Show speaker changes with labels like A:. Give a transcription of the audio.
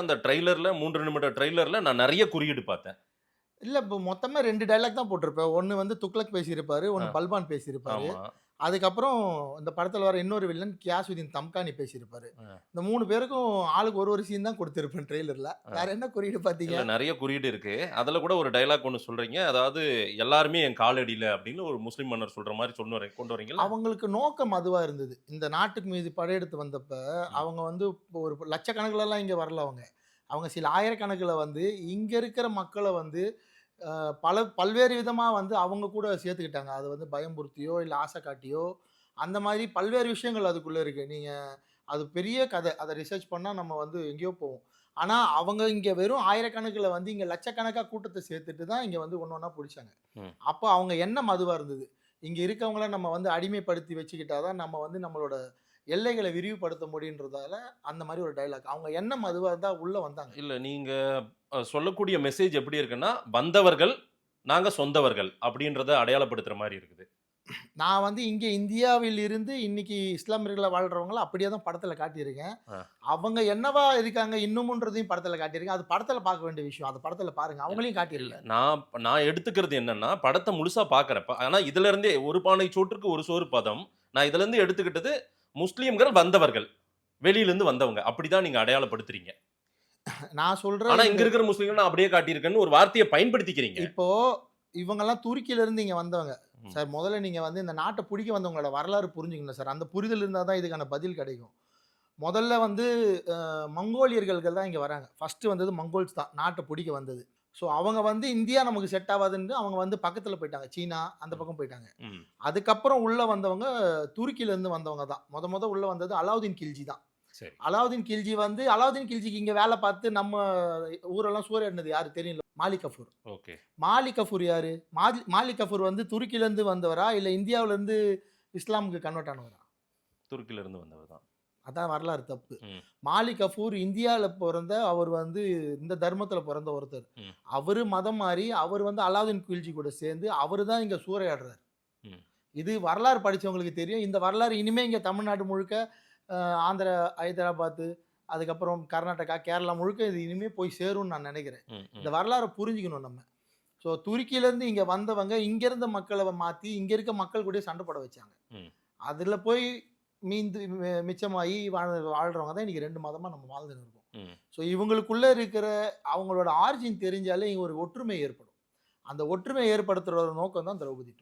A: அந்த ட்ரெய்லர்ல 3 நிமிட ட்ரெய்லர்ல நான் நெறைய குறியீடு பார்த்தேன்.
B: இல்ல இப்போ மொத்தமா 2 டயலாக் தான் போட்டிருப்பேன். ஒண்ணு வந்து துக்ளக் பேசியிருப்பாரு.
A: ஆ,
B: ஒண்ணு பல்பான் பேசியிருப்பாரு.
A: ஆமா.
B: அதுக்கப்புறம் இந்த படத்துல வர இன்னொரு வில்லன் கியாசுதீன் தம்கானி பேசியிருப்பாரு.
A: அ,
B: இந்த 3 பேருக்கும் ஆளுக்கு ஒரு சீன் தான் குடுத்திருப்பேன் ட்ரெய்லர்ல. வேற
A: அ.
B: என்ன குறியீடு பார்த்தீங்க?
A: இல்ல நெறைய குறியீடு இருக்கு. அதுல கூட ஒரு டயலாக் ஒண்ணு சொல்றீங்க. அதாவது எல்லாருமே என் காலடியில அப்படின்னு ஒரு முஸ்லிம் மன்னர் சொல்ற மாரி கொண்டு வரீங்கல்ல?
B: அவங்களுக்கு நோக்கம் அதுவா இருந்தது. இந்த நாட்டுக்கு மீது படையெடுத்து வந்தப்ப,
A: ம்.
B: அவங்க வந்து இப்போ ஒரு லட்சக்கணக்குலலாம் இங்க வரல அவங்க. அவங்க சில ஆயிரக்கணக்குல வந்து, இங்க இருக்கிற மக்கள வந்து பல்வேறு விதமா வந்து அவங்க கூட சேர்த்துக்கிட்டாங்க. அது வந்து பயமுறுத்தியோ, இல்ல ஆசை காட்டியோ, அந்த மாரி பல்வேறு விஷயங்கள் அதுக்குள்ள இருக்கு. நீங்க அது பெரிய கதை. அத ரிசர்ச் பண்ணா நம்ம வந்து எங்கேயோ போவோம். ஆனா, அவங்க இங்க வெறும் ஆயிரக்கணக்குல வந்து இங்க லட்சக்கணக்கா கூட்டத்த சேர்த்துட்டு தான் இங்க வந்து ஒண்ணு ஒண்ணா புடிச்சாங்க.
A: ம்.
B: அப்ப அவங்க எண்ணம் அதுவா இருந்தது. இங்க இருக்கவங்கள நம்ம வந்து அடிமைப்படுத்தி வச்சுக்கிட்டா தான் நம்ம வந்து நம்மளோட எல்லைகள விரிவுபடுத்த முடியுன்றதால, அந்த மாரி ஒரு டயலாக். அவங்க எண்ணம் அதுவா தான் உள்ள வந்தாங்க.
A: இல்ல நீங்க சொல்லக்கூடிய மெசேஜ் எப்படி இருக்குன்னா, வந்தவர்கள், நாங்க சொந்தவர்கள் அப்படின்றத அடையாளப்படுத்துற மாரி இருக்குது.
B: நான் வந்து இங்க இந்தியாவில் இருந்து இன்னைக்கு இஸ்லாமியர்களா வாழ்றவங்கள அப்படியே தான் படத்துல காட்டியிருக்கேன்.
A: அ.
B: அவங்க என்னவா இருக்காங்க இன்னமுன்றதையும் படத்துல காட்டியிருக்கேன். அது படத்துல பார்க்க வேண்டிய விஷயம். அது படத்துல பாருங்க.
A: இல்
B: அவங்களையும்
A: இல்ல
B: காட்டியிருக்கேன்.
A: நான் நான் எடுத்துக்கிறது என்னன்னா, படத்த முழுசா பார்க்குறேன். ஆனா இதுலருந்தே "ஒரு பானை சோற்றுக்கு ஒரு சோறு பதம்." நான் இதுலருந்து எடுத்துக்கிட்டது முஸ்லிம்கள் வந்தவர்கள். வெளியிலருந்து வந்தவங்க. அப்படிதான் நீங்க அடையாளப்படுத்துறீங்க.
B: நான் சொல்ற
A: ஆனா
B: இந்த
A: இங்க இருக்கிற முஸ்லிம்கள நான் அப்படியே காட்டியிருக்கேன்னு ஒரு வார்த்தைய பயன்படுத்திக்கிறீங்க.
B: இப்போ இவங்கலாம் துருக்கியில இருந்து இங்க வந்தவங்க.
A: ம்.
B: சார் முதல்ல நீங்க வந்து இந்த நாட்ட புடிக்க வந்தவங்களோட வரலாறு புரிஞ்சுக்கணும் சார். அந்த புரிதல் இருந்தா தான் இதுக்கான பதில் கிடைக்கும். முதல்ல வந்து மங்கோலியர்கள் தான் இங்க வராங்க. ஃபர்ஸ்ட் வந்தது மங்கோல்ஸ் தான். நாட்ட புடிக்க வந்தது. ஸோ அவங்க வந்து இந்தியா நமக்கு செட் ஆவாதுன்னு அவங்க வந்து பக்கத்துல போயிட்டாங்க. சீனா அந்த
A: ம்.
B: பக்கம் போயிட்டாங்க.
A: ம்.
B: அதுக்கப்புறம் உள்ள வந்தவங்க துருக்கியில இருந்து வந்தவங்க தான். மொத உள்ள வந்தது அலாவுதீன் கில்ஜி தான்.
A: சரி.
B: அலாவுதீன் கில்ஜி வந்து அலாவுதீன் கில்ஜிக்கு இங்க வேல பார்த்து நம்ம ஊரெல்லாம் சூறையாடினது யாரு தெரியும்ல? மாலிக் கஃபூர்.
A: ஓகே.
B: மாலிக் கஃபூர் யாரு? மாலிக் கஃபூர் வந்து துருக்கியில இருந்து வந்தவரா? இல்ல இந்தியாவுல இருந்து இஸ்லாமுக்கு கன்வெர்ட் ஆனவரா?
A: துருக்கியில இருந்து வந்தவர் தான்.
B: அதான் வரலாறு தப்பு.
A: ம்.
B: மாலிக் கஃபூர் இந்தியால பொறந்த அவர் வந்து இந்த தர்மத்தில பொறந்த ஒருத்தர்.
A: ம்.
B: அவரு மதம் மாறி அவர் வந்து அலாவுதீன் கில்ஜி கூட சேர்ந்து அவரு தான் இங்க சூறையாடுறாரு.
A: ம்.
B: இது வரலாறு படிச்சவங்களுக்கு தெரியும். இந்த வரலாறு இனிமே இங்க தமிழ்நாடு முழுக்க அ ஆந்திரா, ஹைதராபாத்து, அதுக்கப்புறம் கர்நாடகா, கேரளா முழுக்க இது இனிமே போய் சேரும்னு நான் நெனைக்கிறேன்.
A: ம்.
B: இந்த
A: ம்.
B: வரலாற புரிஞ்சுக்கணும் நம்ம. ஸோ துருக்கியிலேருந்து இங்க வந்தவங்க, இங்க இருந்த மக்கள மாத்தி, இங்க இருக்க மக்கள் கூடயே சண்ட போட வச்சாங்க.
A: ம்.
B: அதுல போய் மீந்து மிச்சமாயி வாழ்றவங்க தான் இன்னைக்கு 2 மதமா நம்ம வாழ்ந்துன்னு இருக்கோம்.
A: ம்.
B: ஸோ இவங்களுக்குள்ள இருக்கிற அவங்களோட ஆரிஜின் தெரிஞ்சாலே இங்க ஒரு ஒற்றுமை ஏற்படும். அந்த ஒற்றுமை ஏற்படுத்துற ஒரு நோக்கம் தான் திரௌபதி 2.